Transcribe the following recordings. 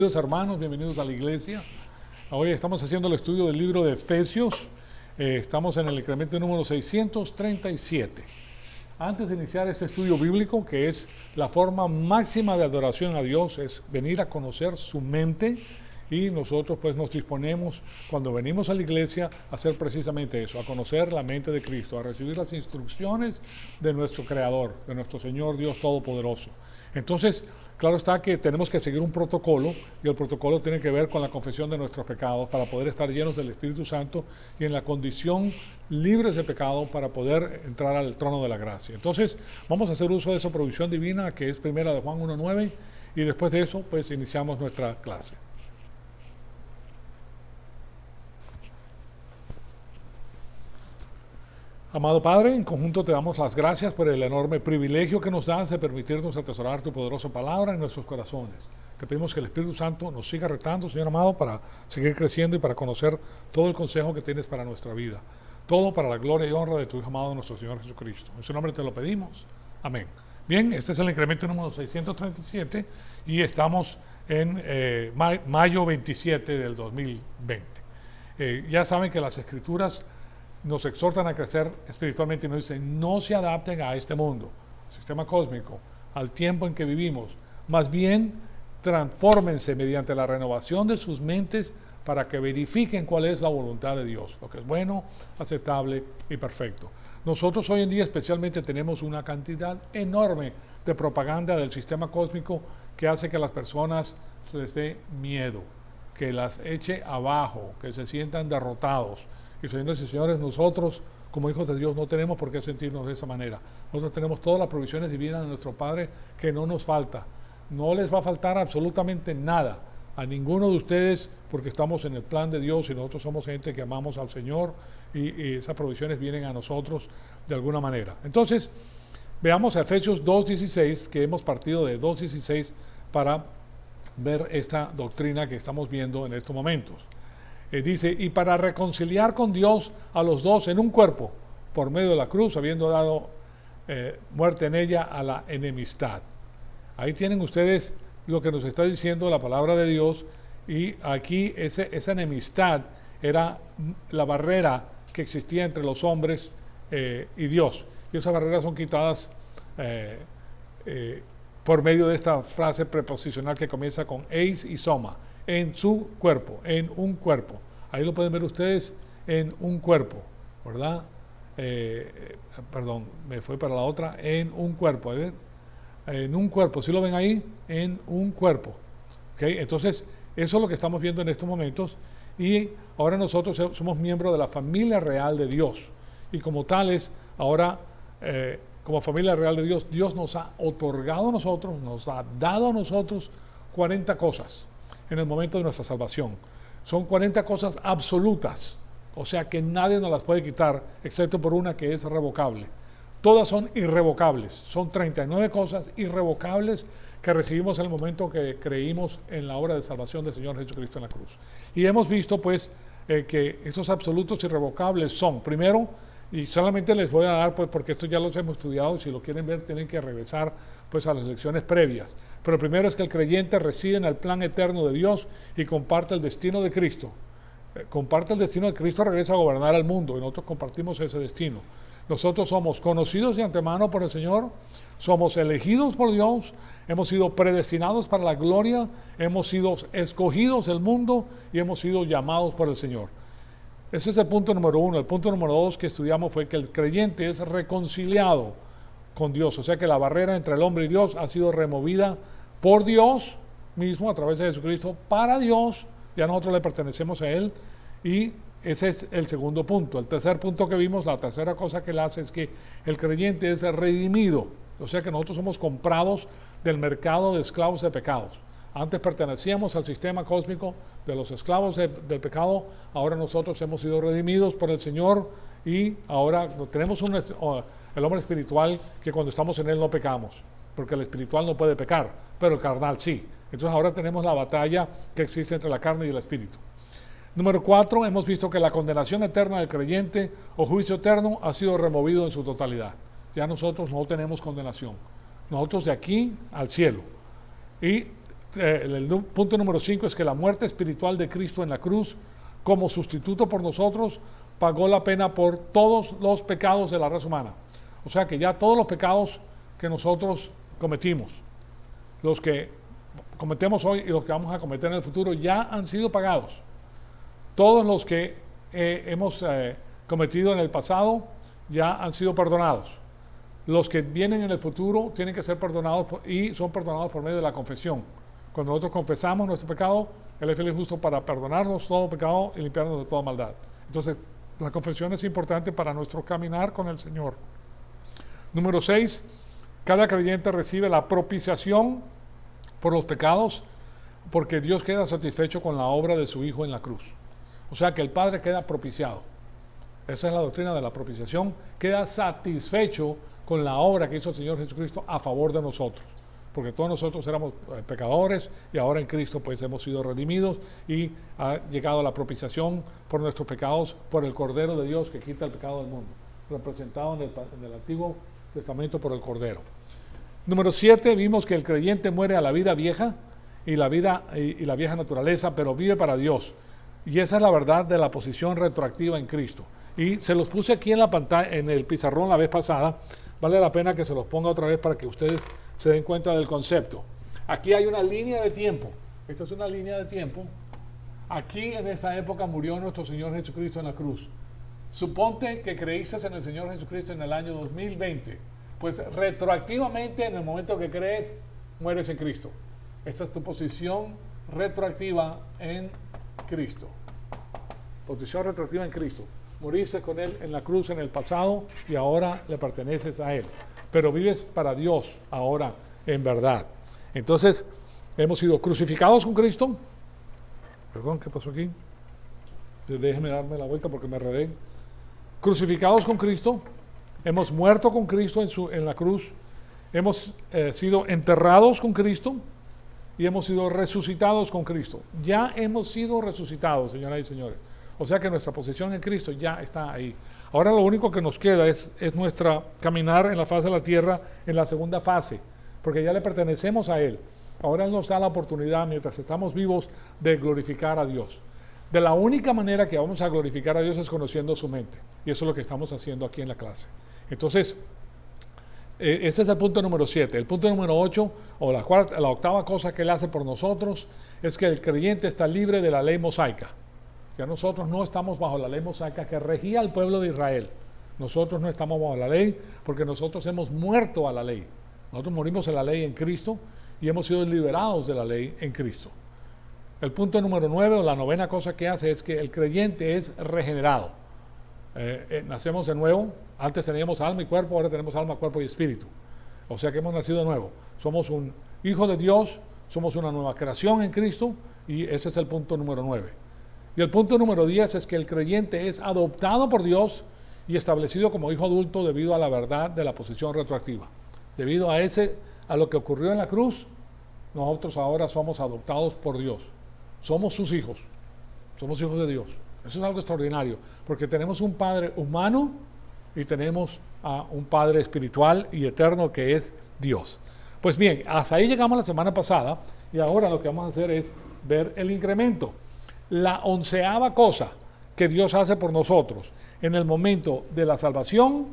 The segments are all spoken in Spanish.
Queridos hermanos, bienvenidos a la iglesia. Hoy estamos haciendo el estudio del libro de Efesios. Estamos en el incremento número 637. Antes de iniciar este estudio bíblico, que es la forma máxima de adoración a Dios, es venir a conocer su mente, y nosotros pues nos disponemos cuando venimos a la iglesia a hacer precisamente eso, a conocer la mente de Cristo, a recibir las instrucciones de nuestro Creador, de nuestro Señor Dios Todopoderoso. Entonces, claro está que tenemos que seguir un protocolo, y el protocolo tiene que ver con la confesión de nuestros pecados para poder estar llenos del Espíritu Santo y en la condición libres de pecado para poder entrar al trono de la gracia. Entonces, vamos a hacer uso de esa provisión divina que es primera de Juan 1:9, y después de eso, pues iniciamos nuestra clase. Amado Padre, en conjunto te damos las gracias por el enorme privilegio que nos das de permitirnos atesorar tu poderosa palabra en nuestros corazones. Te pedimos que el Espíritu Santo nos siga retando, Señor amado, para seguir creciendo y para conocer todo el consejo que tienes para nuestra vida. Todo para la gloria y honra de tu Hijo amado, nuestro Señor Jesucristo. En su nombre te lo pedimos. Amén. Bien, este es el incremento número 637 y estamos en mayo 27 del 2020. Ya saben que las Escrituras nos exhortan a crecer espiritualmente y nos dicen: no se adapten a este mundo, sistema cósmico, al tiempo en que vivimos, más bien transfórmense mediante la renovación de sus mentes para que verifiquen cuál es la voluntad de Dios, lo que es bueno, aceptable y perfecto. Nosotros hoy en día especialmente tenemos una cantidad enorme de propaganda del sistema cósmico que hace que a las personas se les dé miedo, que las eche abajo, que se sientan derrotados. Y señores y señores, nosotros como hijos de Dios no tenemos por qué sentirnos de esa manera. Nosotros tenemos todas las provisiones divinas de nuestro Padre que no nos falta. No les va a faltar absolutamente nada a ninguno de ustedes, porque estamos en el plan de Dios y nosotros somos gente que amamos al Señor, y esas provisiones vienen a nosotros de alguna manera. Entonces, veamos a Efesios 2:16, que hemos partido de 2:16 para ver esta doctrina que estamos viendo en estos momentos. Dice: y para reconciliar con Dios a los dos en un cuerpo, por medio de la cruz, habiendo dado muerte en ella a la enemistad. Ahí tienen ustedes lo que nos está diciendo la palabra de Dios, y aquí esa enemistad era la barrera que existía entre los hombres y Dios. Y esas barreras son quitadas por medio de esta frase preposicional que comienza con eis y soma. En su cuerpo, en un cuerpo. Ahí lo pueden ver ustedes, en un cuerpo, ¿verdad? Perdón, me fue para la otra, en un cuerpo. En un cuerpo, ¿sí lo ven ahí? En un cuerpo. ¿Okay? Entonces, eso es lo que estamos viendo en estos momentos, y ahora nosotros somos miembros de la familia real de Dios, y como tales, ahora, como familia real de Dios, Dios nos ha otorgado a nosotros, nos ha dado a nosotros 40 cosas en el momento de nuestra salvación. Son 40 cosas absolutas, o sea que nadie nos las puede quitar, excepto por una que es revocable. Todas son irrevocables, son 39 cosas irrevocables que recibimos en el momento que creímos en la obra de salvación del Señor Jesucristo en la cruz. Y hemos visto pues que esos absolutos irrevocables son, primero, y solamente les voy a dar, pues porque esto ya los hemos estudiado, si lo quieren ver tienen que regresar pues a las lecciones previas. Pero primero es que el creyente reside en el plan eterno de Dios y comparte el destino de Cristo. Comparte el destino de Cristo, regresa a gobernar al mundo, y nosotros compartimos ese destino. Nosotros somos conocidos de antemano por el Señor, somos elegidos por Dios, hemos sido predestinados para la gloria, hemos sido escogidos del mundo y hemos sido llamados por el Señor. Ese es el punto número uno. El punto número dos que estudiamos fue que el creyente es reconciliado con Dios, o sea que la barrera entre el hombre y Dios ha sido removida por Dios mismo a través de Jesucristo para Dios. Ya nosotros le pertenecemos a Él, y ese es el segundo punto. El tercer punto que vimos, la tercera cosa que Él hace es que el creyente es redimido, o sea que nosotros somos comprados del mercado de esclavos de pecados. Antes pertenecíamos al sistema cósmico de los esclavos del pecado, ahora nosotros hemos sido redimidos por el Señor, y ahora tenemos el hombre espiritual que cuando estamos en él no pecamos, porque el espiritual no puede pecar, pero el carnal sí. Entonces ahora tenemos la batalla que existe entre la carne y el espíritu. Número 4, hemos visto que la condenación eterna del creyente o juicio eterno ha sido removido en su totalidad. Ya nosotros no tenemos condenación. Nosotros de aquí al cielo. Y punto número 5 es que la muerte espiritual de Cristo en la cruz, como sustituto por nosotros, pagó la pena por todos los pecados de la raza humana. O sea que ya todos los pecados que nosotros cometimos, los que cometemos hoy y los que vamos a cometer en el futuro, ya han sido pagados. Todos los que hemos cometido en el pasado ya han sido perdonados. Los que vienen en el futuro tienen que ser perdonados y son perdonados por medio de la confesión. Cuando nosotros confesamos nuestro pecado, Él es fiel y justo para perdonarnos todo pecado y limpiarnos de toda maldad. Entonces, la confesión es importante para nuestro caminar con el Señor. Número 6, cada creyente recibe la propiciación por los pecados porque Dios queda satisfecho con la obra de su Hijo en la cruz. O sea que el Padre queda propiciado. Esa es la doctrina de la propiciación. Queda satisfecho con la obra que hizo el Señor Jesucristo a favor de nosotros. Porque todos nosotros éramos pecadores y ahora en Cristo pues hemos sido redimidos y ha llegado la propiciación por nuestros pecados por el Cordero de Dios que quita el pecado del mundo, representado en el Antiguo Testamento por el Cordero. Número 7, vimos que el creyente muere a la vida vieja y la vieja naturaleza, pero vive para Dios. Y esa es la verdad de la posición retroactiva en Cristo. Y se los puse aquí en la pantalla, en el pizarrón la vez pasada. Vale la pena que se los ponga otra vez para que ustedes se den cuenta del concepto. Aquí hay una línea de tiempo. Esta es una línea de tiempo. Aquí en esta época murió nuestro Señor Jesucristo en la cruz. Suponte que creíste en el Señor Jesucristo en el año 2020. Pues retroactivamente, en el momento que crees, mueres en Cristo. Esta es tu posición retroactiva en Cristo. Posición retroactiva en Cristo. Moriste con Él en la cruz en el pasado y ahora le perteneces a Él. Pero vives para Dios ahora en verdad. Entonces, hemos sido crucificados con Cristo. Perdón, ¿qué pasó aquí? Déjeme darme la vuelta porque me enredé. Crucificados con Cristo. Hemos muerto con Cristo en la cruz. Hemos sido enterrados con Cristo. Y hemos sido resucitados con Cristo. Ya hemos sido resucitados, señoras y señores. O sea que nuestra posición en Cristo ya está ahí. Ahora lo único que nos queda es nuestra caminar en la faz de la tierra en la segunda fase, porque ya le pertenecemos a Él. Ahora Él nos da la oportunidad, mientras estamos vivos, de glorificar a Dios. De la única manera que vamos a glorificar a Dios es conociendo su mente. Y eso es lo que estamos haciendo aquí en la clase. Entonces, ese es el punto número 7. El punto número 8, o la octava cosa que Él hace por nosotros, es que el creyente está libre de la ley mosaica. Ya nosotros no estamos bajo la ley mosaica que regía al pueblo de Israel. Nosotros no estamos bajo la ley porque nosotros hemos muerto a la ley. Nosotros morimos en la ley en Cristo y hemos sido liberados de la ley en Cristo. El punto número 9, o la novena cosa que hace, es que el creyente es regenerado. Nacemos de nuevo. Antes teníamos alma y cuerpo, ahora tenemos alma, cuerpo y espíritu. O sea que hemos nacido de nuevo. Somos un hijo de Dios, somos una nueva creación en Cristo y ese es el punto número 9. Y el punto número 10 es que el creyente es adoptado por Dios y establecido como hijo adulto debido a la verdad de la posición retroactiva. Debido a lo que ocurrió en la cruz, nosotros ahora somos adoptados por Dios. Somos sus hijos. Somos hijos de Dios. Eso es algo extraordinario, porque tenemos un Padre humano y tenemos a un Padre espiritual y eterno que es Dios. Pues bien, hasta ahí llegamos la semana pasada y ahora lo que vamos a hacer es ver el incremento. La 11ª cosa que Dios hace por nosotros en el momento de la salvación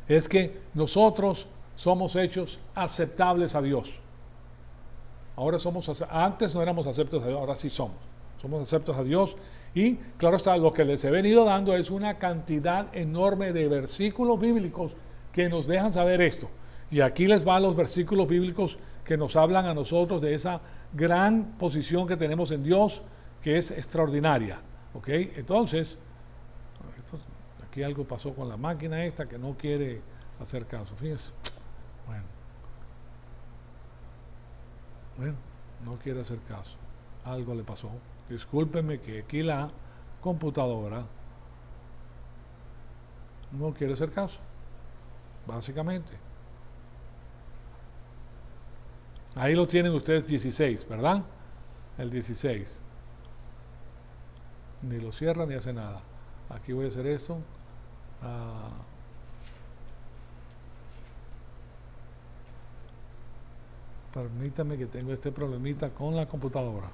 es que nosotros somos hechos aceptables a Dios. Ahora antes no éramos aceptos a Dios, ahora sí somos. Somos aceptos a Dios y claro está, lo que les he venido dando es una cantidad enorme de versículos bíblicos que nos dejan saber esto. Y aquí les van los versículos bíblicos que nos hablan a nosotros de esa gran posición que tenemos en Dios, que es extraordinaria, ¿ok? Entonces, aquí algo pasó con la máquina esta que no quiere hacer caso, fíjense. Bueno, no quiere hacer caso, algo le pasó. Discúlpenme que aquí la computadora no quiere hacer caso, básicamente. Ahí lo tienen ustedes 16, ¿verdad? El 16. Ni lo cierra ni hace nada. Aquí voy a hacer esto. Permítame que tengo este problemita con la computadora.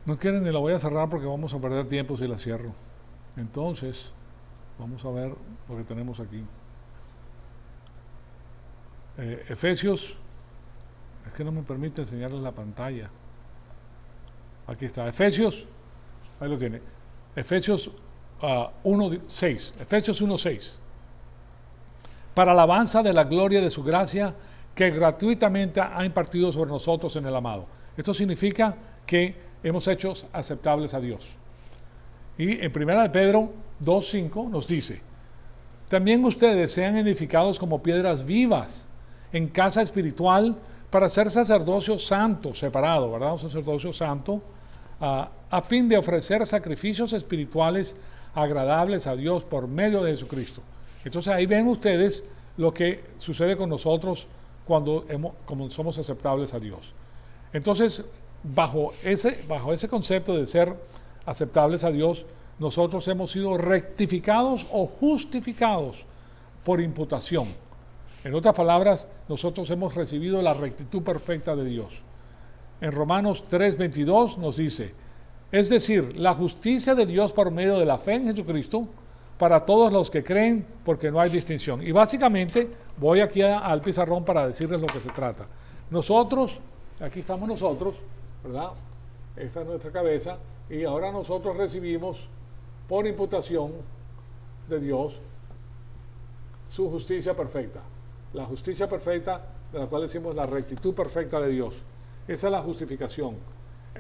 No quieren ni la voy a cerrar porque vamos a perder tiempo si la cierro. Entonces, vamos a ver lo que tenemos aquí. Efesios, es que no me permite enseñarles la pantalla. Aquí está, Efesios, ahí lo tiene. Efesios 1:6. Efesios 1:6. Para alabanza de la gloria de su gracia que gratuitamente ha impartido sobre nosotros en el amado. Esto significa que hemos hecho aceptables a Dios. Y en 1 de Pedro 2:5 nos dice, también ustedes sean edificados como piedras vivas en casa espiritual para ser sacerdocio santo, separado, ¿verdad? Un sacerdocio santo, a fin de ofrecer sacrificios espirituales agradables a Dios por medio de Jesucristo. Entonces ahí ven ustedes lo que sucede con nosotros cuando somos aceptables a Dios. Entonces, bajo ese concepto de ser aceptables a Dios, nosotros hemos sido rectificados o justificados por imputación. En otras palabras, nosotros hemos recibido la rectitud perfecta de Dios. En Romanos 3:22 nos dice, es decir, la justicia de Dios por medio de la fe en Jesucristo para todos los que creen, porque no hay distinción. Y básicamente, voy aquí al pizarrón para decirles lo que se trata. Nosotros, aquí estamos nosotros, ¿verdad? Esta es nuestra cabeza, y ahora nosotros recibimos por imputación de Dios su justicia perfecta. La justicia perfecta, de la cual decimos la rectitud perfecta de Dios. Esa es la justificación.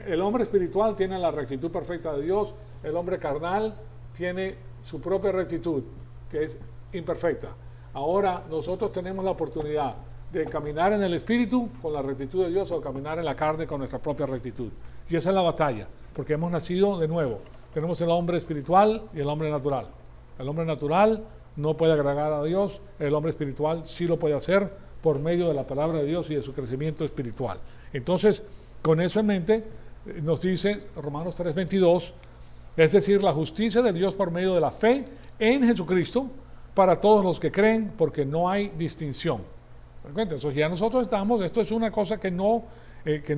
El hombre espiritual tiene la rectitud perfecta de Dios, el hombre carnal tiene su propia rectitud, que es imperfecta. Ahora nosotros tenemos la oportunidad de caminar en el espíritu con la rectitud de Dios o caminar en la carne con nuestra propia rectitud. Y esa es la batalla, porque hemos nacido de nuevo. Tenemos el hombre espiritual y el hombre natural. El hombre natural no puede agradar a Dios, el hombre espiritual sí lo puede hacer por medio de la palabra de Dios y de su crecimiento espiritual. Entonces, con eso en mente, nos dice Romanos 3:22, es decir, la justicia de Dios por medio de la fe en Jesucristo para todos los que creen, porque no hay distinción. Entonces ya nosotros estamos, esto es una cosa que no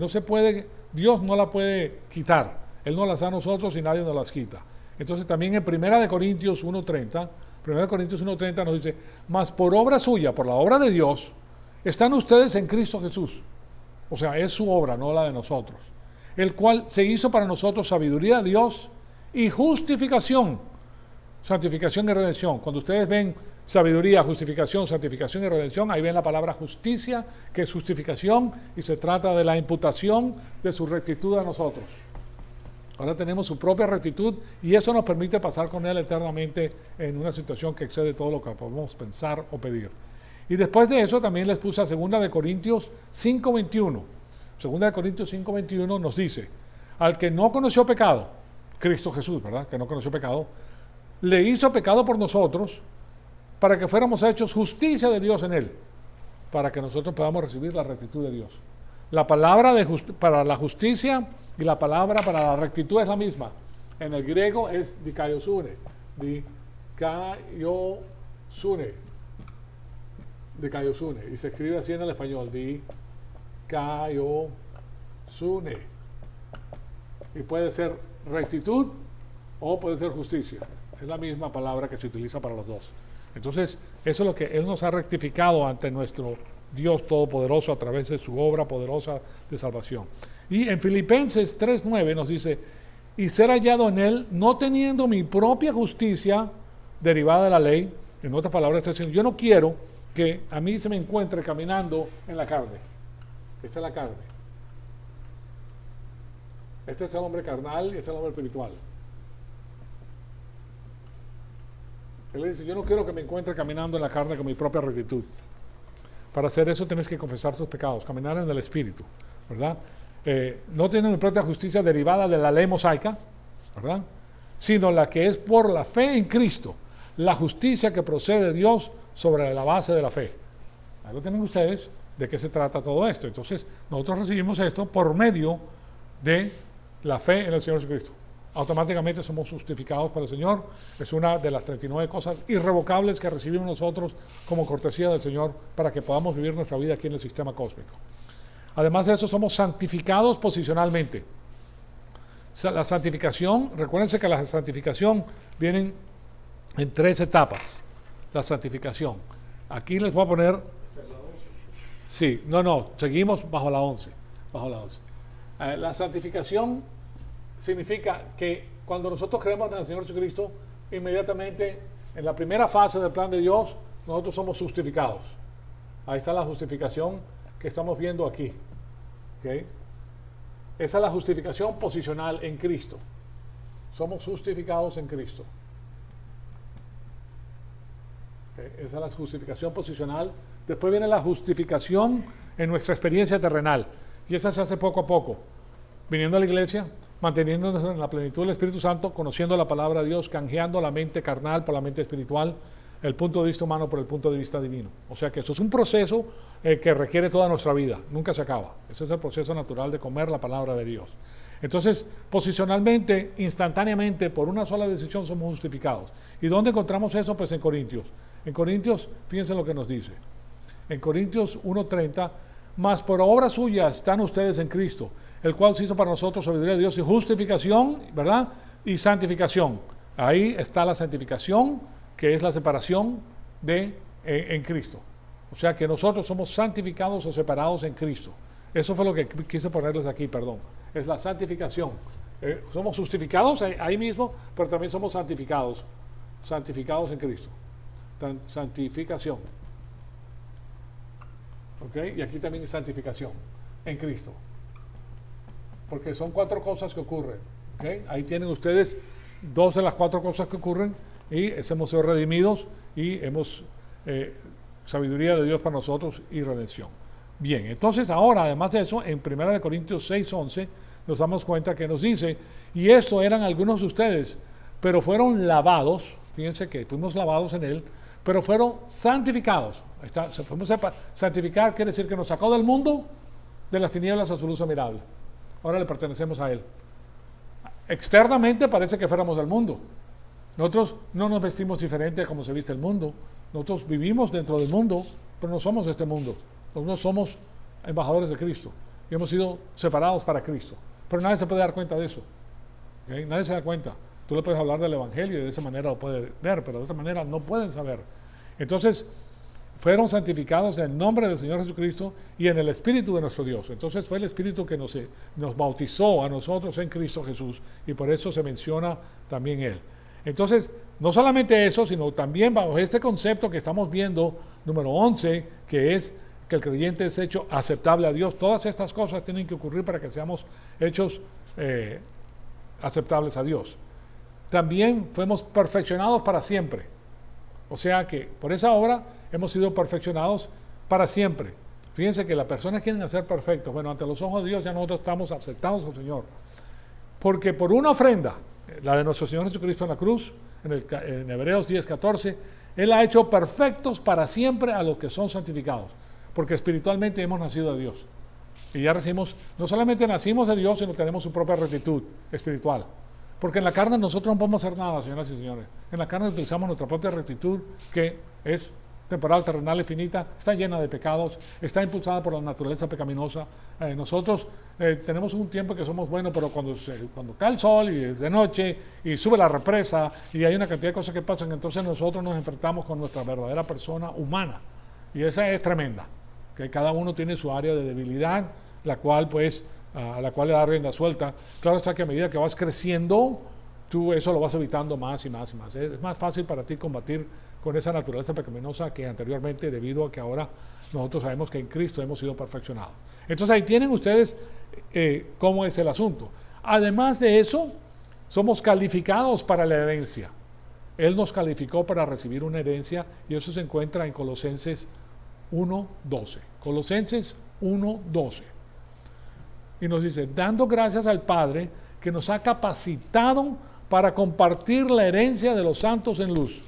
se puede, Dios no la puede quitar, Él nos las da a nosotros y nadie nos las quita. Entonces también en 1 Corintios 1:30 nos dice, mas por obra suya, por la obra de Dios, están ustedes en Cristo Jesús. O sea, es su obra, no la de nosotros. El cual se hizo para nosotros sabiduría de Dios y justificación, santificación y redención. Cuando ustedes ven sabiduría, justificación, santificación y redención, ahí ven la palabra justicia, que es justificación, y se trata de la imputación de su rectitud a nosotros. Ahora tenemos su propia rectitud y eso nos permite pasar con Él eternamente en una situación que excede todo lo que podemos pensar o pedir. Y después de eso también les puse a 2 Corintios 5:21. 2 Corintios 5:21 nos dice, al que no conoció pecado, Cristo Jesús, ¿verdad? Que no conoció pecado, le hizo pecado por nosotros para que fuéramos hechos justicia de Dios en Él, para que nosotros podamos recibir la rectitud de Dios. La palabra para la justicia y la palabra para la rectitud es la misma. En el griego es dikaiosune. Dikaiosune. Y se escribe así en el español. Dikaiosune. Y puede ser rectitud o puede ser justicia. Es la misma palabra que se utiliza para los dos. Entonces, eso es lo que Él nos ha rectificado ante nuestro Dios Todopoderoso a través de su obra poderosa de salvación. Y en Filipenses 3:9 nos dice, y ser hallado en Él, no teniendo mi propia justicia derivada de la ley. En otras palabras, está diciendo, yo no quiero que a mí se me encuentre caminando en la carne. Esta es la carne. Este es el hombre carnal y este es el hombre espiritual. Él le dice, yo no quiero que me encuentre caminando en la carne con mi propia rectitud. Para hacer eso tienes que confesar tus pecados, caminar en el Espíritu, ¿verdad? No tienen mi propia justicia derivada de la ley mosaica, ¿verdad? Sino la que es por la fe en Cristo, la justicia que procede de Dios sobre la base de la fe. Ahí lo tienen ustedes, de qué se trata todo esto. Entonces, nosotros recibimos esto por medio de la fe en el Señor Jesucristo. Automáticamente somos justificados por el Señor. Es una de las 39 cosas irrevocables que recibimos nosotros como cortesía del Señor para que podamos vivir nuestra vida aquí en el sistema cósmico. Además de eso, somos santificados posicionalmente. La santificación, recuérdense que la santificación viene en 3 etapas. La santificación. Aquí les voy a poner... Sí, seguimos bajo la 11. La santificación significa que cuando nosotros creemos en el Señor Jesucristo, inmediatamente en la primera fase del plan de Dios, nosotros somos justificados. Ahí está la justificación que estamos viendo aquí. ¿Okay? Esa es la justificación posicional en Cristo. Somos justificados en Cristo. ¿Okay? Esa es la justificación posicional. Después viene la justificación en nuestra experiencia terrenal. Y esa se hace poco a poco. Viniendo a la iglesia, manteniéndonos en la plenitud del Espíritu Santo, conociendo la palabra de Dios, canjeando la mente carnal por la mente espiritual, el punto de vista humano por el punto de vista divino. O sea que eso es un proceso que requiere toda nuestra vida, nunca se acaba. Ese es el proceso natural de comer la palabra de Dios. Entonces, posicionalmente, instantáneamente, por una sola decisión somos justificados. ¿Y dónde encontramos eso? Pues en Corintios. En Corintios, fíjense lo que nos dice. En Corintios 1:30, mas por obra suya están ustedes en Cristo, el cual se hizo para nosotros sabiduría de Dios y justificación, ¿verdad? Y santificación. Ahí está la santificación, que es la separación en Cristo. O sea que nosotros somos santificados o separados en Cristo. Eso fue lo que quise ponerles aquí, perdón. Es la santificación. Somos justificados ahí mismo, pero también somos santificados. Santificados en Cristo. Santificación. ¿Ok? Y aquí también es santificación en Cristo. Porque son 4 cosas que ocurren. ¿Ok? Ahí tienen ustedes 2 de las 4 cosas que ocurren y hemos sido redimidos y hemos sabiduría de Dios para nosotros y redención. Bien, entonces ahora, además de eso, en 1 Corintios 6:11 nos damos cuenta que nos dice, y esto eran algunos de ustedes, pero fueron lavados, fíjense que fuimos lavados en él, pero fueron santificados. Se fuimos a santificar, quiere decir que nos sacó del mundo, de las tinieblas a su luz admirable. Ahora le pertenecemos a él. Externamente parece que fuéramos del mundo. Nosotros no nos vestimos diferente a como se viste el mundo. Nosotros vivimos dentro del mundo, pero no somos de este mundo. Nosotros somos embajadores de Cristo y hemos sido separados para Cristo. Pero nadie se puede dar cuenta de eso. ¿Okay? Nadie se da cuenta. Tú le puedes hablar del Evangelio y de esa manera lo puede ver, pero de otra manera no pueden saber. Entonces, fueron santificados en el nombre del Señor Jesucristo y en el Espíritu de nuestro Dios. Entonces fue el Espíritu que nos bautizó a nosotros en Cristo Jesús y por eso se menciona también Él. Entonces, no solamente eso, sino también bajo este concepto que estamos viendo, número 11, que es que el creyente es hecho aceptable a Dios. Todas estas cosas tienen que ocurrir para que seamos hechos aceptables a Dios. También fuimos perfeccionados para siempre. O sea que por esa obra hemos sido perfeccionados para siempre. Fíjense que las personas quieren ser perfectos. Bueno, ante los ojos de Dios ya nosotros estamos aceptados al Señor. Porque por una ofrenda, la de nuestro Señor Jesucristo en la cruz, en Hebreos 10:14, Él ha hecho perfectos para siempre a los que son santificados. Porque espiritualmente hemos nacido de Dios. Y ya recibimos, no solamente nacimos de Dios, sino que tenemos su propia rectitud espiritual. Porque en la carne nosotros no podemos hacer nada, señoras y señores. En la carne utilizamos nuestra propia rectitud, que es temporal, terrenal y finita, está llena de pecados, está impulsada por la naturaleza pecaminosa. Nosotros tenemos un tiempo que somos buenos, pero cuando cae el sol y es de noche y sube la represa y hay una cantidad de cosas que pasan, entonces nosotros nos enfrentamos con nuestra verdadera persona humana. Y esa es tremenda, que cada uno tiene su área de debilidad, la cual pues a la cual le da rienda suelta. Claro está que a medida que vas creciendo, tú eso lo vas evitando más y más y más. Es más fácil para ti combatir con esa naturaleza pecaminosa que anteriormente, debido a que ahora nosotros sabemos que en Cristo hemos sido perfeccionados. Entonces ahí tienen ustedes cómo es el asunto. Además de eso, somos calificados para la herencia. Él nos calificó para recibir una herencia y eso se encuentra en Colosenses 1:12. Colosenses 1:12. Y nos dice, dando gracias al Padre que nos ha capacitado para compartir la herencia de los santos en luz.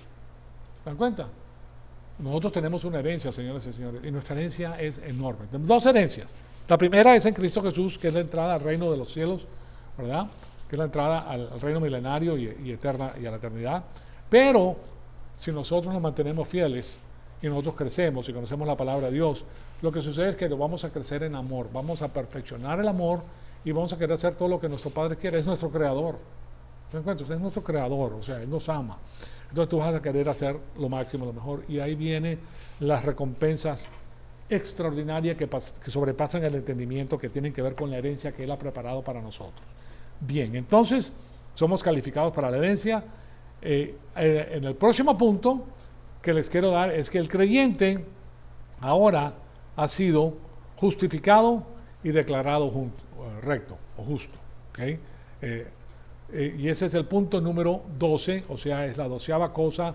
¿Se dan cuenta? Nosotros tenemos una herencia, señores y señores, y nuestra herencia es enorme. Tenemos dos herencias. La primera es en Cristo Jesús, que es la entrada al reino de los cielos, ¿verdad? Que es la entrada al reino milenario y eterna y a la eternidad. Pero si nosotros nos mantenemos fieles y nosotros crecemos y conocemos la palabra de Dios, lo que sucede es que vamos a crecer en amor, vamos a perfeccionar el amor y vamos a querer hacer todo lo que nuestro Padre quiere. Es nuestro creador. ¿Me encuentras? Es nuestro creador, o sea, Él nos ama. Entonces tú vas a querer hacer lo máximo, lo mejor, y ahí vienen las recompensas extraordinarias que sobrepasan el entendimiento, que tienen que ver con la herencia que Él ha preparado para nosotros. Bien, entonces somos calificados para la herencia. En el próximo punto que les quiero dar es que el creyente ahora ha sido justificado y declarado recto o justo. ¿Okay? Y ese es el punto número 12, o sea, es la 12ª cosa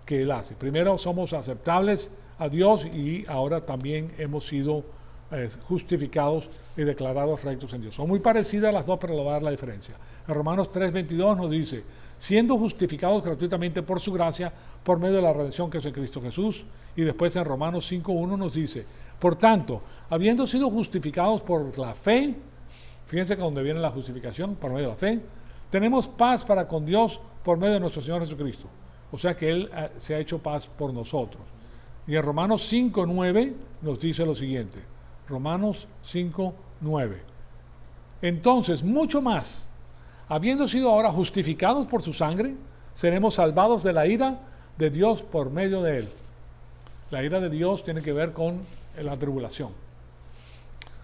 que Él hace. Primero somos aceptables a Dios y ahora también hemos sido justificados y declarados rectos en Dios. Son muy parecidas las dos, pero le voy a dar la diferencia. En Romanos 3:22 nos dice, siendo justificados gratuitamente por su gracia, por medio de la redención que es en Cristo Jesús. Y después en Romanos 5:1 nos dice, por tanto, habiendo sido justificados por la fe, fíjense que donde viene la justificación, por medio de la fe, tenemos paz para con Dios por medio de nuestro Señor Jesucristo. O sea que Él se ha hecho paz por nosotros. Y en Romanos 5:9 nos dice lo siguiente. Romanos 5:9. Entonces, mucho más, habiendo sido ahora justificados por su sangre, seremos salvados de la ira de Dios por medio de Él. La ira de Dios tiene que ver con la tribulación.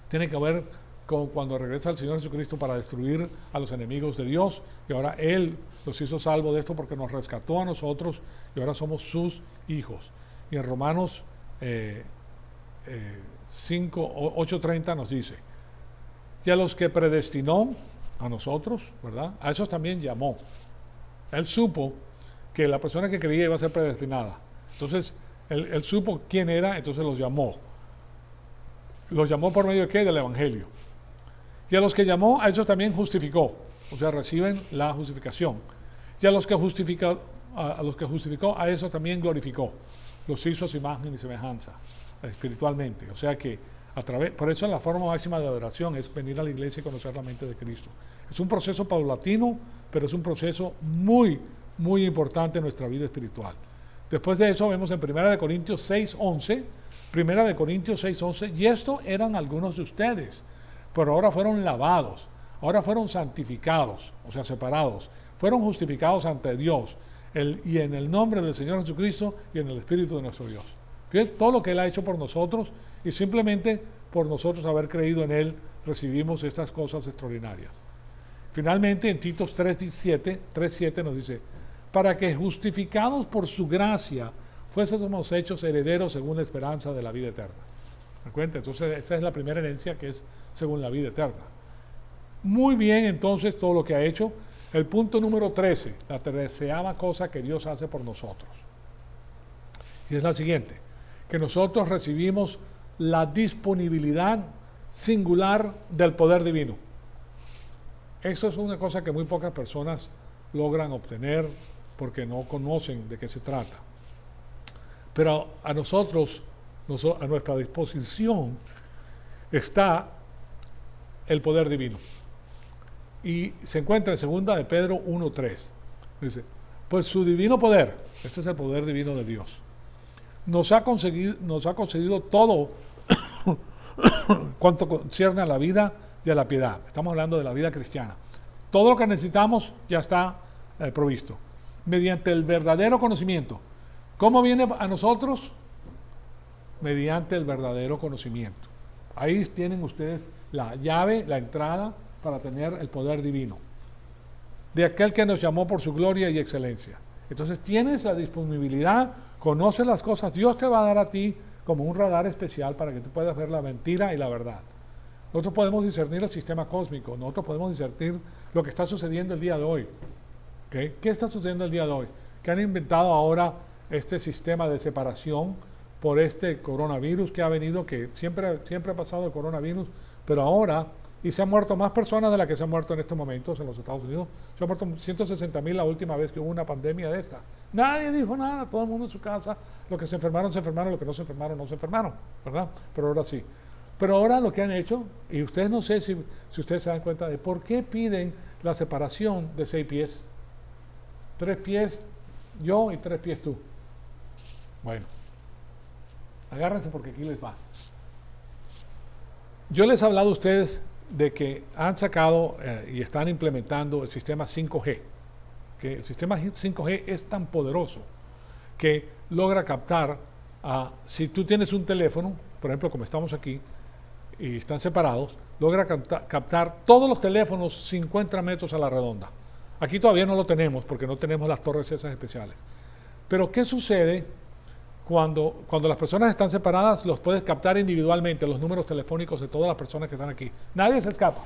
Tiene que ver con cuando regresa el Señor Jesucristo para destruir a los enemigos de Dios, y ahora Él los hizo salvos de esto porque nos rescató a nosotros y ahora somos sus hijos. Y en Romanos 8:30 nos dice, y a los que predestinó, a nosotros, ¿verdad? A esos también llamó. Él supo que la persona que creía iba a ser predestinada. Entonces, él supo quién era, entonces los llamó. ¿Los llamó por medio de qué? Del Evangelio. Y a los que llamó, a esos también justificó. O sea, reciben la justificación. Y a los que justificó, a esos también glorificó. Los hizo a su imagen y semejanza, espiritualmente. O sea que, por eso la forma máxima de adoración es venir a la iglesia y conocer la mente de Cristo. Es un proceso paulatino, pero es un proceso muy, muy importante en nuestra vida espiritual. Después de eso vemos en 1 Corintios 6:11, 1 Corintios 6:11, y esto eran algunos de ustedes, pero ahora fueron lavados, ahora fueron santificados, o sea, separados, fueron justificados ante Dios, y en el nombre del Señor Jesucristo y en el Espíritu de nuestro Dios. Fíjense todo lo que Él ha hecho por nosotros, y simplemente por nosotros haber creído en Él, recibimos estas cosas extraordinarias. Finalmente, en Tito 3:7 nos dice, para que justificados por su gracia, fuésemos hechos herederos según la esperanza de la vida eterna. ¿Me cuenta? Entonces, esa es la primera herencia, que es según la vida eterna. Muy bien, entonces, todo lo que ha hecho. El punto número 13, la 13ª cosa que Dios hace por nosotros. Y es la siguiente, que nosotros recibimos la disponibilidad singular del poder divino. Eso es una cosa que muy pocas personas logran obtener porque no conocen de qué se trata. Pero a nosotros, a nuestra disposición, está el poder divino. Y se encuentra en 2 de Pedro 1:3. Dice, pues su divino poder, este es el poder divino de Dios, nos ha concedido todo cuanto concierne a la vida y a la piedad. Estamos hablando de la vida cristiana. Todo lo que necesitamos ya está provisto. Mediante el verdadero conocimiento. ¿Cómo viene a nosotros? Mediante el verdadero conocimiento. Ahí tienen ustedes la llave, la entrada para tener el poder divino. De aquel que nos llamó por su gloria y excelencia. Entonces tienes la disponibilidad, conoces las cosas. Dios te va a dar a ti como un radar especial para que tú puedas ver la mentira y la verdad. Nosotros podemos discernir el sistema cósmico, nosotros podemos discernir lo que está sucediendo el día de hoy. ¿Okay? ¿Qué está sucediendo el día de hoy? Que han inventado ahora este sistema de separación por este coronavirus que ha venido, que siempre ha pasado el coronavirus, pero ahora y se han muerto más personas de las que se han muerto en estos momentos en los Estados Unidos. Se han muerto 160,000 la última vez que hubo una pandemia de esta. Nadie dijo nada, todo el mundo en su casa. Los que se enfermaron, los que no se enfermaron, no se enfermaron, ¿verdad? Pero ahora sí. Pero ahora lo que han hecho, y ustedes no sé si ustedes se dan cuenta de por qué piden la separación de 6 pies. 3 pies yo y 3 pies tú. Bueno, agárrense porque aquí les va. Yo les he hablado a ustedes de que han sacado y están implementando el sistema 5G. Que el sistema 5G es tan poderoso que logra captar, si tú tienes un teléfono, por ejemplo como estamos aquí, y están separados, logra captar todos los teléfonos 50 metros a la redonda. Aquí todavía no lo tenemos porque no tenemos las torres esas especiales. Pero ¿qué sucede cuando las personas están separadas? Los puedes captar individualmente, los números telefónicos de todas las personas que están aquí. Nadie se escapa.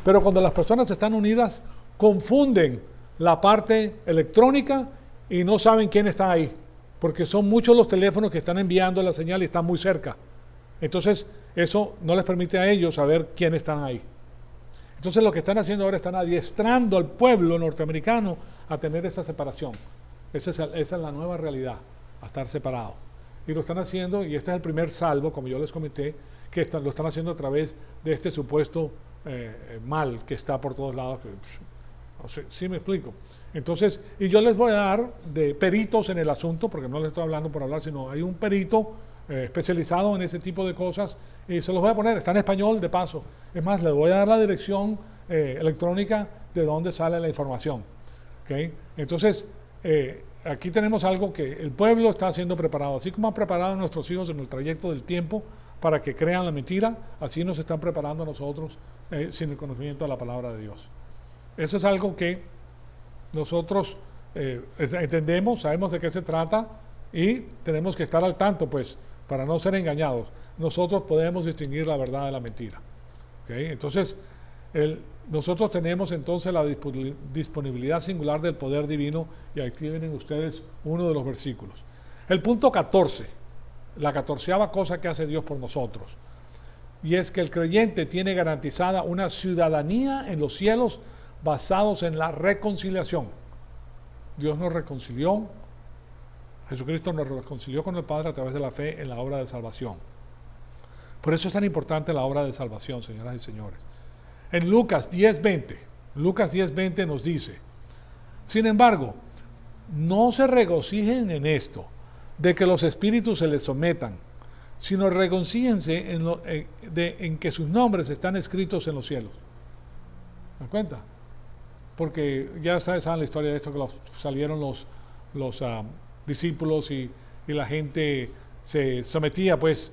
Pero cuando las personas están unidas, confunden la parte electrónica y no saben quién está ahí, porque son muchos los teléfonos que están enviando la señal y están muy cerca. Entonces, eso no les permite a ellos saber quiénes están ahí. Entonces, lo que están haciendo ahora, están adiestrando al pueblo norteamericano a tener esa separación. Esa es la nueva realidad, a estar separado. Y lo están haciendo, y este es el primer salvo, como yo les comenté, que lo están haciendo a través de este supuesto mal que está por todos lados. Sí me explico. Entonces, y yo les voy a dar de peritos en el asunto, porque no les estoy hablando por hablar, sino hay un perito especializado en ese tipo de cosas, y se los voy a poner, está en español de paso. Es más, les voy a dar la dirección electrónica de donde sale la información. ¿Okay? Entonces, aquí tenemos algo que el pueblo está siendo preparado, así como han preparado a nuestros hijos en el trayecto del tiempo para que crean la mentira, así nos están preparando a nosotros sin el conocimiento de la palabra de Dios. Eso es algo que nosotros entendemos, sabemos de qué se trata y tenemos que estar al tanto, pues, para no ser engañados. Nosotros podemos distinguir la verdad de la mentira. ¿Okay? Entonces, nosotros tenemos entonces la disponibilidad singular del poder divino, y aquí vienen ustedes uno de los versículos. El punto 14, la 14ª cosa que hace Dios por nosotros, y es que el creyente tiene garantizada una ciudadanía en los cielos basados en la reconciliación. Dios nos reconcilió, Jesucristo nos reconcilió con el Padre a través de la fe en la obra de salvación. Por eso es tan importante la obra de salvación, señoras y señores. En Lucas 10:20 nos dice: sin embargo, no se regocijen en esto, de que los espíritus se les sometan, sino regocíjense en que sus nombres están escritos en los cielos. ¿Me das cuenta? Porque ya saben la historia de esto, que salieron los discípulos y la gente se sometía, pues,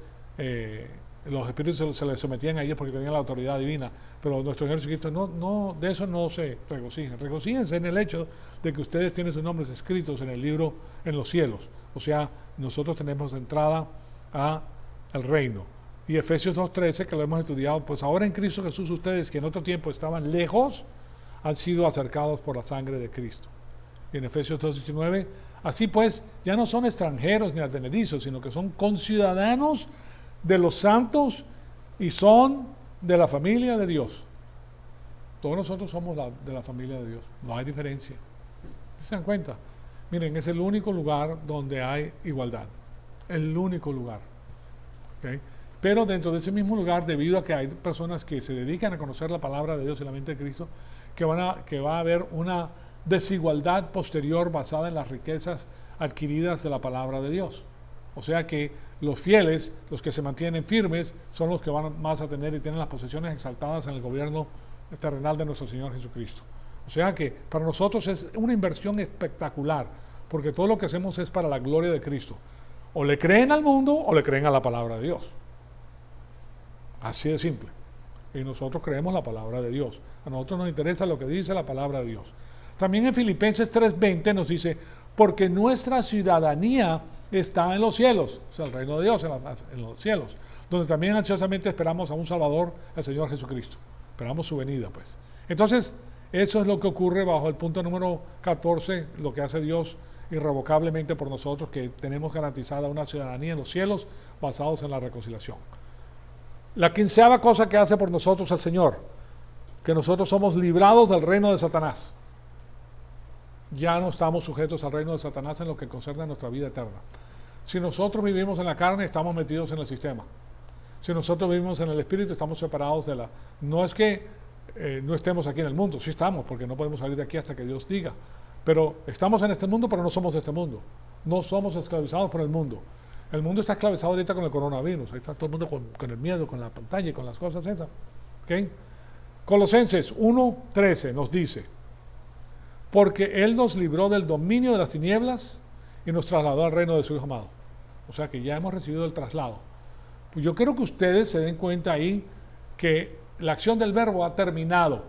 los espíritus se les sometían a ellos porque tenían la autoridad divina, pero nuestro Señor Jesucristo no, de eso no se regocijen. Regocíjense en el hecho de que ustedes tienen sus nombres escritos en el libro en los cielos. O sea, nosotros tenemos entrada al reino. Y Efesios 2:13, que lo hemos estudiado, pues ahora en Cristo Jesús ustedes que en otro tiempo estaban lejos, han sido acercados por la sangre de Cristo. Y en Efesios 2:19, así pues, ya no son extranjeros ni advenedizos, sino que son conciudadanos de los santos y son de la familia de Dios. Todos nosotros somos de la familia de Dios, no hay diferencia. ¿Se dan cuenta? Miren, es el único lugar donde hay igualdad, el único lugar. ¿Okay? Pero dentro de ese mismo lugar, debido a que hay personas que se dedican a conocer la palabra de Dios y la mente de Cristo, que va a haber una desigualdad posterior basada en las riquezas adquiridas de la palabra de Dios. O sea que los fieles, los que se mantienen firmes, son los que van más a tener y tienen las posesiones exaltadas en el gobierno terrenal de nuestro Señor Jesucristo. O sea que para nosotros es una inversión espectacular, porque todo lo que hacemos es para la gloria de Cristo. O le creen al mundo o le creen a la palabra de Dios. Así de simple. Y nosotros creemos la palabra de Dios. A nosotros nos interesa lo que dice la palabra de Dios. También en Filipenses 3:20 nos dice: porque nuestra ciudadanía está en los cielos, o sea, el reino de Dios en los cielos, donde también ansiosamente esperamos a un Salvador, el Señor Jesucristo. Esperamos su venida, pues. Entonces, eso es lo que ocurre bajo el punto número 14, lo que hace Dios irrevocablemente por nosotros, que tenemos garantizada una ciudadanía en los cielos basados en la reconciliación. La 15ª cosa que hace por nosotros el Señor, que nosotros somos librados del reino de Satanás. Ya no estamos sujetos al reino de Satanás en lo que concerne a nuestra vida eterna. Si nosotros vivimos en la carne, estamos metidos en el sistema. Si nosotros vivimos en el Espíritu, estamos separados de la... No es que no estemos aquí en el mundo, sí estamos, porque no podemos salir de aquí hasta que Dios diga. Pero estamos en este mundo, pero no somos de este mundo. No somos esclavizados por el mundo. El mundo está esclavizado ahorita con el coronavirus. Ahí está todo el mundo con el miedo, con la pantalla y con las cosas esas. ¿Okay? Colosenses 1:13 nos dice: porque Él nos libró del dominio de las tinieblas y nos trasladó al reino de su Hijo amado. O sea que ya hemos recibido el traslado. Pues yo quiero que ustedes se den cuenta ahí que la acción del verbo ha terminado.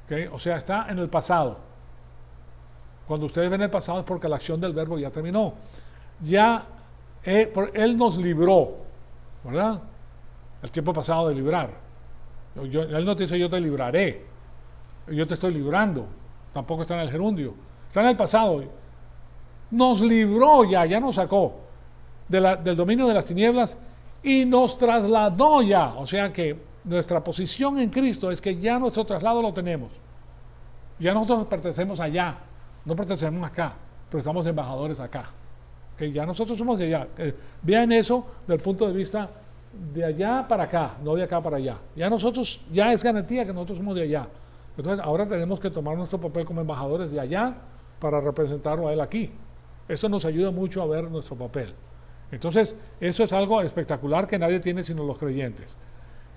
¿Okay? O sea, está en el pasado. Cuando ustedes ven el pasado es porque la acción del verbo ya terminó. Ya Él nos libró, ¿verdad? El tiempo pasado de librar. Él no te dice yo te libraré. Yo te estoy librando. Tampoco está en el gerundio. Está en el pasado. Nos libró ya nos sacó del dominio de las tinieblas y nos trasladó ya. O sea que nuestra posición en Cristo es que ya nuestro traslado lo tenemos. Ya nosotros pertenecemos allá. No pertenecemos acá, pero estamos embajadores acá. Que ya nosotros somos de allá. Vean eso del punto de vista de allá para acá, no de acá para allá. Ya nosotros, ya es garantía que nosotros somos de allá. Entonces ahora tenemos que tomar nuestro papel como embajadores de allá para representarlo a Él aquí. Eso nos ayuda mucho a ver nuestro papel. Entonces eso es algo espectacular que nadie tiene sino los creyentes.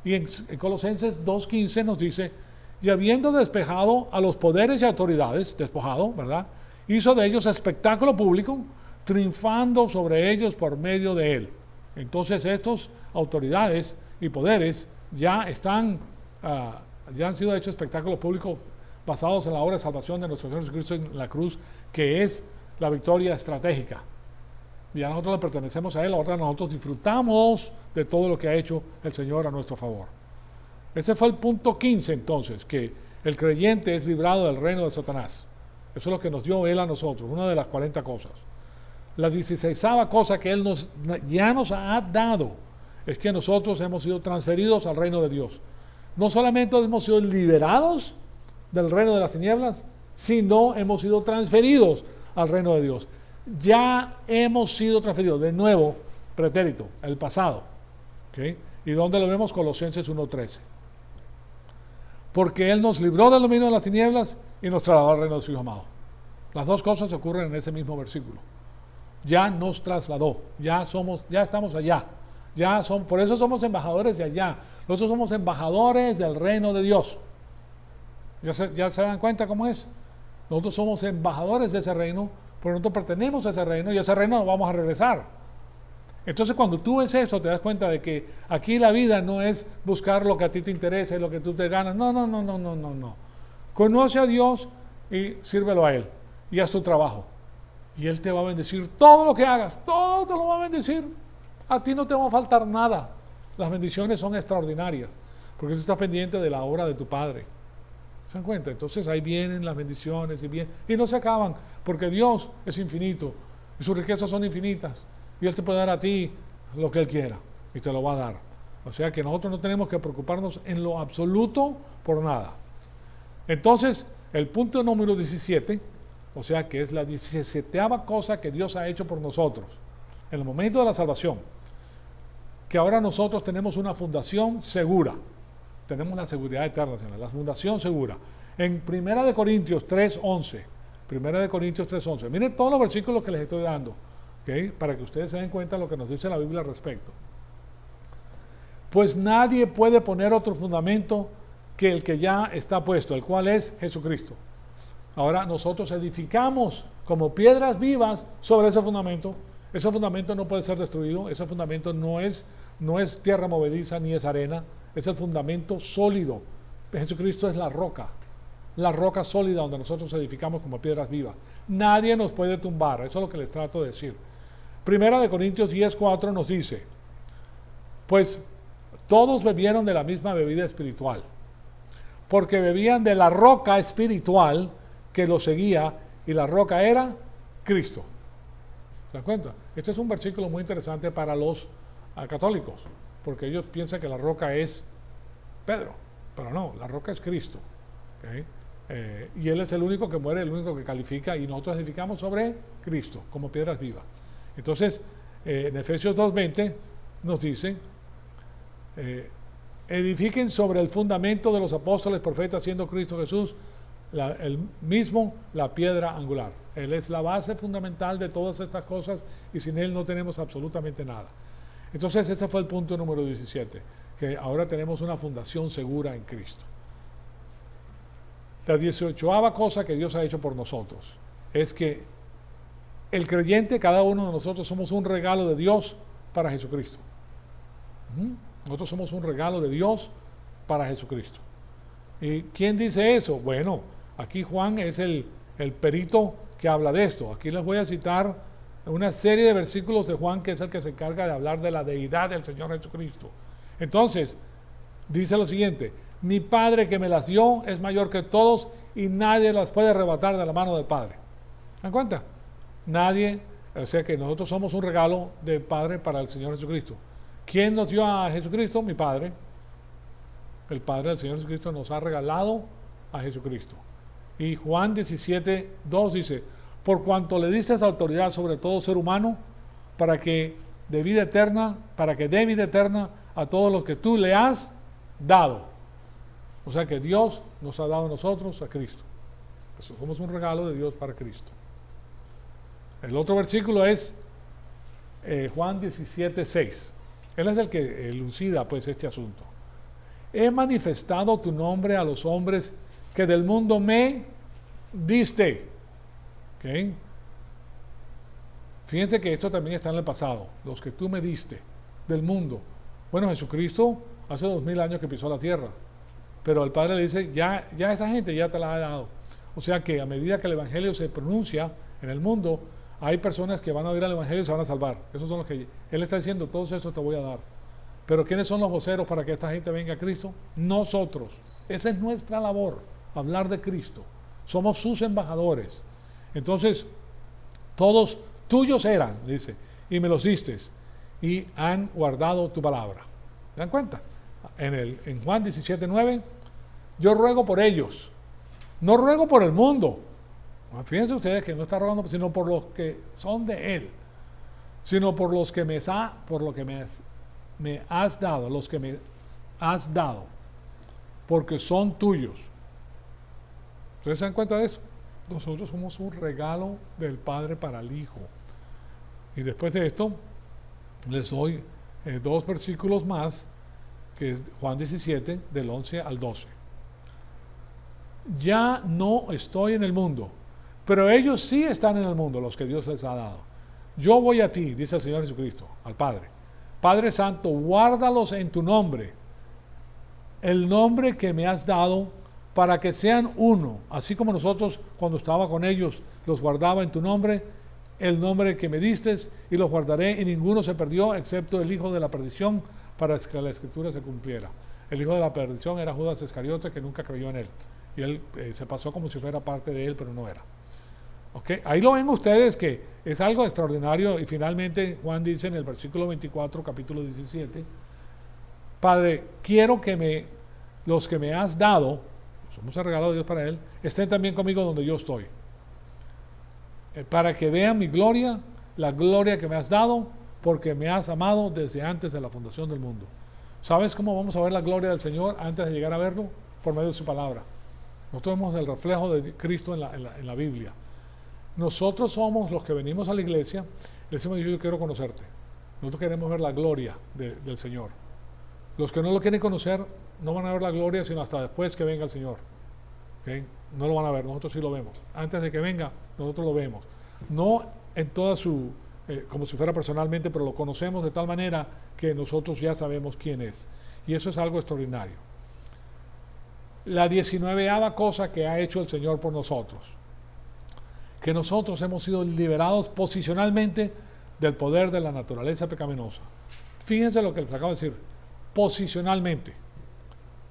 Y en Colosenses 2:15 nos dice: y habiendo despejado a los poderes y autoridades, despojado, ¿verdad? Hizo de ellos espectáculo público, triunfando sobre ellos por medio de Él. Entonces estas autoridades y poderes ya han sido hechos espectáculos públicos basados en la obra de salvación de nuestro Señor Jesucristo en la cruz, que es la victoria estratégica. Ya nosotros le pertenecemos a Él, ahora nosotros disfrutamos de todo lo que ha hecho el Señor a nuestro favor. Ese fue el punto 15 entonces, que el creyente es librado del reino de Satanás. Eso es lo que nos dio Él a nosotros, una de las 40 cosas. La 16ª cosa que Él ya nos ha dado es que nosotros hemos sido transferidos al reino de Dios. No solamente hemos sido liberados del reino de las tinieblas, sino hemos sido transferidos al reino de Dios. Ya hemos sido transferidos, de nuevo, pretérito, el pasado. ¿Okay? ¿Y dónde lo vemos? Colosenses 1:13. Porque Él nos libró del dominio de las tinieblas y nos trasladó al reino de su Hijo amado. Las dos cosas ocurren en ese mismo versículo. Ya nos trasladó, ya estamos allá. Por eso somos embajadores de allá. Nosotros somos embajadores del reino de Dios. ¿Ya se dan cuenta cómo es? Nosotros somos embajadores de ese reino, porque nosotros pertenecemos a ese reino y a ese reino nos vamos a regresar. Entonces cuando tú ves eso, te das cuenta de que aquí la vida no es buscar lo que a ti te interesa y lo que tú te ganas. No. Conoce a Dios y sírvelo a Él y haz tu trabajo. Y Él te va a bendecir todo lo que hagas, todo te lo va a bendecir. A ti no te va a faltar nada. Las bendiciones son extraordinarias, porque tú estás pendiente de la obra de tu Padre. ¿Se dan cuenta? Entonces ahí vienen las bendiciones y no se acaban, porque Dios es infinito y sus riquezas son infinitas. Y Él te puede dar a ti lo que Él quiera y te lo va a dar. O sea que nosotros no tenemos que preocuparnos en lo absoluto por nada. Entonces, el punto número 17, o sea que es la 17ª cosa que Dios ha hecho por nosotros en el momento de la salvación, que ahora nosotros tenemos una fundación segura. Tenemos la seguridad eterna, Señor, la fundación segura. En 1 Corintios 3:11, 1 Corintios 3:11, miren todos los versículos que les estoy dando. ¿Okay? Para que ustedes se den cuenta de lo que nos dice la Biblia al respecto. Pues nadie puede poner otro fundamento que el que ya está puesto, el cual es Jesucristo. Ahora nosotros edificamos como piedras vivas sobre ese fundamento. Ese fundamento no puede ser destruido. Ese fundamento no es tierra movediza ni es arena. Es el fundamento sólido. Jesucristo es la roca sólida donde nosotros edificamos como piedras vivas. Nadie nos puede tumbar. Eso es lo que les trato de decir. 1 Corintios 10:4 nos dice: pues todos bebieron de la misma bebida espiritual, porque bebían de la roca espiritual que los seguía, y la roca era Cristo. ¿Se dan cuenta? Este es un versículo muy interesante para los católicos, porque ellos piensan que la roca es Pedro, pero no, la roca es Cristo. ¿Okay? Y Él es el único que muere, el único que califica, y nosotros edificamos sobre Cristo como piedras vivas. Entonces, en Efesios 2:20 nos dice, edifiquen sobre el fundamento de los apóstoles, profetas, siendo Cristo Jesús el mismo, la piedra angular. Él es la base fundamental de todas estas cosas, y sin Él no tenemos absolutamente nada. Entonces ese fue el punto número 17, que ahora tenemos una fundación segura en Cristo. La 18ª cosa que Dios ha hecho por nosotros es que el creyente, cada uno de nosotros, somos un regalo de Dios para Jesucristo. Nosotros somos un regalo de Dios para Jesucristo. ¿Y quién dice eso? Bueno, aquí Juan es el perito que habla de esto. Aquí les voy a citar una serie de versículos de Juan, que es el que se encarga de hablar de la deidad del Señor Jesucristo. Entonces, dice lo siguiente: mi Padre que me las dio es mayor que todos, y nadie las puede arrebatar de la mano del Padre. ¿Se dan cuenta? Nadie, o sea que nosotros somos un regalo del Padre para el Señor Jesucristo. ¿Quién nos dio a Jesucristo? Mi Padre. El Padre del Señor Jesucristo nos ha regalado a Jesucristo. Y Juan 17:2 dice: por cuanto le diste autoridad sobre todo ser humano, para que dé vida eterna a todos los que tú le has dado. O sea que Dios nos ha dado a nosotros a Cristo. Eso, somos un regalo de Dios para Cristo. El otro versículo es Juan 17:6. Él es el que elucida pues este asunto. He manifestado tu nombre a los hombres que del mundo me diste. ¿Okay? Fíjense que esto también está en el pasado. Los que tú me diste del mundo. Bueno, Jesucristo hace 2000 años que pisó la tierra, pero el Padre le dice, ya esa gente ya te la ha dado. O sea que a medida que el Evangelio se pronuncia en el mundo, hay personas que van a oír al Evangelio y se van a salvar. Esos son los que Él está diciendo, todos esos te voy a dar. Pero ¿quiénes son los voceros para que esta gente venga a Cristo? Nosotros. Esa es nuestra labor, hablar de Cristo. Somos sus embajadores. Entonces, todos tuyos eran, dice, y me los diste, y han guardado tu palabra. ¿Se dan cuenta? En Juan 17:9, yo ruego por ellos, no ruego por el mundo. Fíjense ustedes que no está rogando sino por los que son de Él, sino por los que me has dado, los que me has dado, porque son tuyos. ¿Ustedes se dan cuenta de eso? Nosotros somos un regalo del Padre para el Hijo. Y después de esto, les doy dos versículos más, que es Juan 17, del 11 al 12. Ya no estoy en el mundo, pero ellos sí están en el mundo, los que Dios les ha dado. Yo voy a ti, dice el Señor Jesucristo, al Padre. Padre Santo, guárdalos en tu nombre, el nombre que me has dado, para que sean uno, así como nosotros cuando estaba con ellos los guardaba en tu nombre, el nombre que me diste, y los guardaré, y ninguno se perdió excepto el hijo de la perdición, para que la escritura se cumpliera. El hijo de la perdición era Judas Iscariote, que nunca creyó en él, y él se pasó como si fuera parte de él, pero no era. ¿Okay? Ahí lo ven ustedes, que es algo extraordinario. Y finalmente Juan dice en el versículo 24, capítulo 17, Padre, quiero que los que me has dado, somos el regalo de Dios para Él, estén también conmigo donde yo estoy, para que vean mi gloria, la gloria que me has dado, porque me has amado desde antes de la fundación del mundo. ¿Sabes cómo vamos a ver la gloria del Señor antes de llegar a verlo? Por medio de su palabra. Nosotros vemos el reflejo de Cristo en la Biblia. Nosotros somos los que venimos a la iglesia y decimos, yo quiero conocerte. Nosotros queremos ver la gloria del Señor. Los que no lo quieren conocer no van a ver la gloria sino hasta después que venga el Señor. ¿Okay? No lo van a ver, nosotros sí lo vemos. Antes de que venga, nosotros lo vemos. No en toda su, como si fuera personalmente, pero lo conocemos de tal manera que nosotros ya sabemos quién es. Y eso es algo extraordinario. La 19ª cosa que ha hecho el Señor por nosotros, que nosotros hemos sido liberados posicionalmente del poder de la naturaleza pecaminosa. Fíjense lo que les acabo de decir, posicionalmente.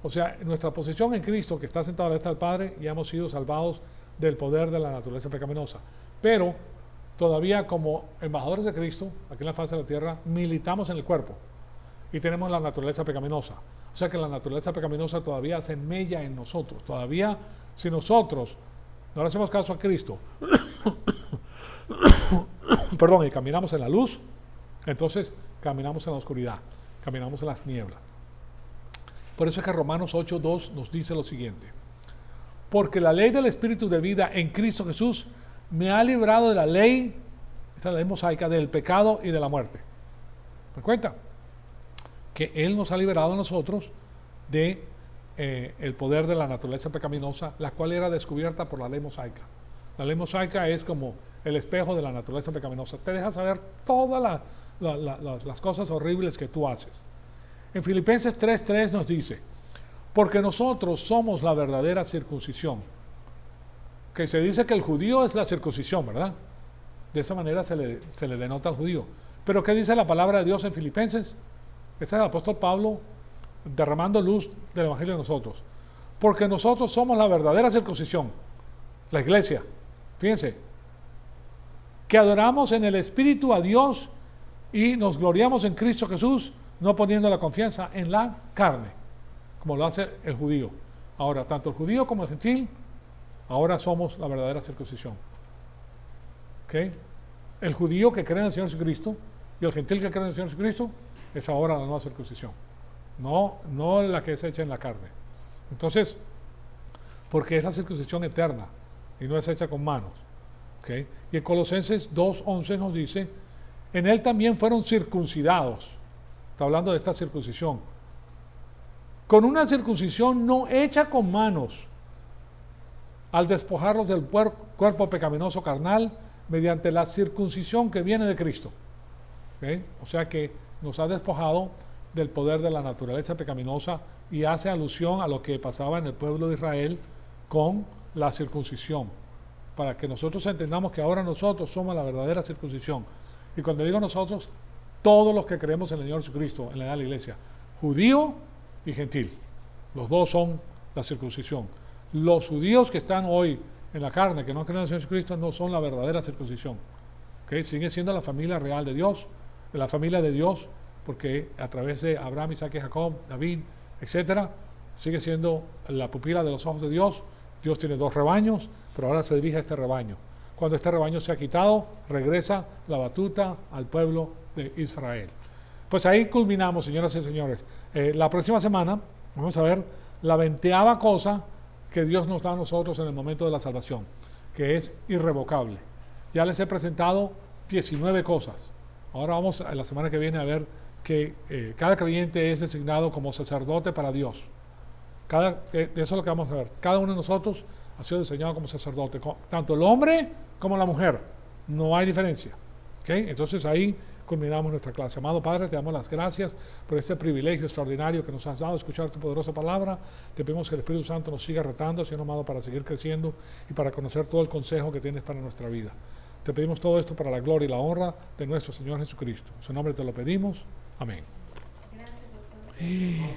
O sea, nuestra posición en Cristo, que está sentado a la derecha del Padre, ya hemos sido salvados del poder de la naturaleza pecaminosa. Pero todavía como embajadores de Cristo, aquí en la faz de la tierra, militamos en el cuerpo. y tenemos la naturaleza pecaminosa. O sea que la naturaleza pecaminosa todavía se mella en nosotros. Todavía, si nosotros no le hacemos caso a Cristo, perdón, y caminamos en la luz, entonces caminamos en la oscuridad, caminamos en las nieblas. Por eso es que Romanos 8:2 nos dice lo siguiente: porque la ley del Espíritu de vida en Cristo Jesús me ha librado de la ley, esa es la ley mosaica, del pecado y de la muerte. ¿Me cuenta? Que Él nos ha liberado a nosotros de el poder de la naturaleza pecaminosa, la cual era descubierta por la ley mosaica. La ley mosaica es como el espejo de la naturaleza pecaminosa. Te deja saber todas las cosas horribles que tú haces. En Filipenses 3:3 nos dice: porque nosotros somos la verdadera circuncisión. Que se dice que el judío es la circuncisión, ¿verdad? De esa manera se le denota al judío. Pero ¿qué dice la palabra de Dios en Filipenses? Este es el apóstol Pablo derramando luz del evangelio de nosotros. Porque nosotros somos la verdadera circuncisión, la iglesia. Fíjense, que adoramos en el Espíritu a Dios y nos gloriamos en Cristo Jesús, no poniendo la confianza en la carne, como lo hace el judío. Ahora, tanto el judío como el gentil, ahora somos la verdadera circuncisión. ¿Okay? El judío que cree en el Señor Jesucristo y el gentil que cree en el Señor Jesucristo es ahora la nueva circuncisión, no la que es hecha en la carne. Entonces, porque es la circuncisión eterna y no es hecha con manos. ¿Okay? Y en Colosenses 2:11 nos dice: en él también fueron circuncidados. Está hablando de esta circuncisión, con una circuncisión no hecha con manos, al despojarlos del cuerpo pecaminoso carnal mediante la circuncisión que viene de Cristo. ¿Okay? O sea que nos ha despojado del poder de la naturaleza pecaminosa y hace alusión a lo que pasaba en el pueblo de Israel con la circuncisión, para que nosotros entendamos que ahora nosotros somos la verdadera circuncisión. Y cuando digo nosotros, todos los que creemos en el Señor Jesucristo, en la edad de la iglesia, judío y gentil, los dos son la circuncisión. Los judíos que están hoy en la carne, que no creen en el Señor Jesucristo, no son la verdadera circuncisión. ¿Okay? Sigue siendo la familia real de Dios, la familia de Dios, porque a través de Abraham, Isaac y Jacob, David, etcétera, sigue siendo la pupila de los ojos de Dios. Dios tiene dos rebaños, pero ahora se dirige a este rebaño. Cuando este rebaño se ha quitado, regresa la batuta al pueblo de Israel. Pues ahí culminamos, señoras y señores. La próxima semana vamos a ver la 20ª cosa que Dios nos da a nosotros en el momento de la salvación, que es irrevocable. Ya les he presentado 19 cosas. Ahora vamos a la semana que viene a ver que cada creyente es designado como sacerdote para Dios. Eso es lo que vamos a ver. Cada uno de nosotros ha sido diseñado como sacerdote, tanto el hombre como la mujer. No hay diferencia. ¿Okay? Entonces ahí culminamos nuestra clase. Amado Padre, te damos las gracias por este privilegio extraordinario que nos has dado de escuchar tu poderosa palabra. Te pedimos que el Espíritu Santo nos siga retando, Señor amado, para seguir creciendo y para conocer todo el consejo que tienes para nuestra vida. Te pedimos todo esto para la gloria y la honra de nuestro Señor Jesucristo. En su nombre te lo pedimos. Amén. Gracias, doctor.